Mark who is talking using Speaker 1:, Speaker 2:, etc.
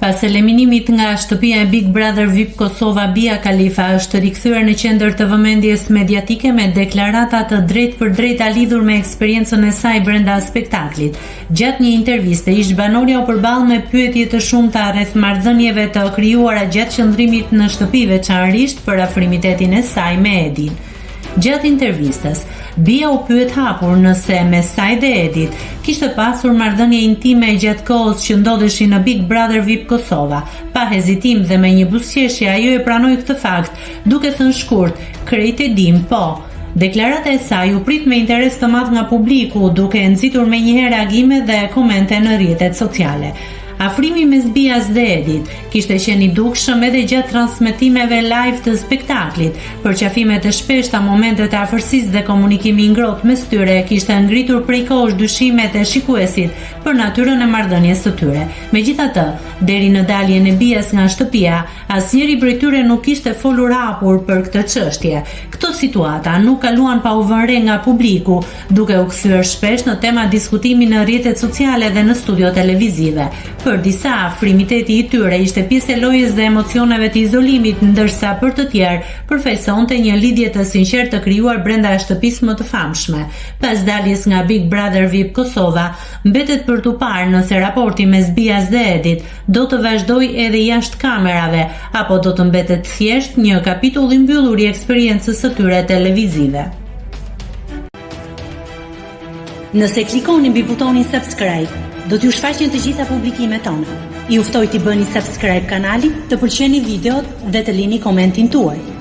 Speaker 1: Pas eliminimit nga shtëpia e Big Brother VIP Kosova, Bia Khalifa është rikthyer në qendër të vëmendjes mediatike me deklarata të drejtë lidhur me eksperiencën e saj brenda spektaklit. Gjatë një interviste, ish banorja u përball me pyetje të shumta rreth marrëdhënieve të krijuara gjatë qëndrimit në shtëpi, veçanërisht për afrimitetin e saj me Edin. Gjatë intervistës, Bia u pyet hapur nëse me saj dhe Edit kishte pasur marrëdhënie intime gjatë kohës që ndodheshin në Big Brother VIP Kosova. Pa hezitim dhe me një buzëqeshje ajo e pranoi këtë fakt, duke thënë shkurt: "Krejt e dim, po." Deklarata e saj u prit me interes të madh nga publiku, duke nxitur menjëherë reagime dhe komente në rrjetet sociale. Afrimi mes Bias dhe Edit kishte qenë i dukshëm edhe gjatë transmetimeve live të spektaklit. Përqafimet e shpeshta, momentet e afërsisë dhe komunikimi i ngrohtë mes tyre kishte ngritur prej kohësh dyshimet e shikuesit për natyrën e marrëdhënies së tyre. Megjithatë, deri në daljen e Bias nga shtëpia, asnjëri prej tyre nuk kishte folur hapur për këtë çështje. Këto situata nuk kaluan pa u vënë re nga publiku, duke u kthyer shpesh në tema diskutimi në rrjetet sociale dhe në studio televizive. Për disa, afrimiteti i tyre ishte pjesë e lojës dhe emocioneve të izolimit, ndërsa për të tjerë përfaqësonte një lidhje të sinqertë të krijuar brenda shtëpisë më të famshme. Pas daljes nga Big Brother VIP Kosova, mbetet për tu parë nëse raporti mes Bias dhe Edit do të vazhdojë edhe jashtë kamerave, apo do të mbetet thjesht një kapitull i mbyllur i eksperiencës së tyre televizive.
Speaker 2: Nëse klikoni mbi butonin subscribe, do t'ju shfaqen të gjitha publikimet tona. Ju ftoj t'i bëni subscribe kanalit, të pëlqeni videot dhe të lini komentin tuaj.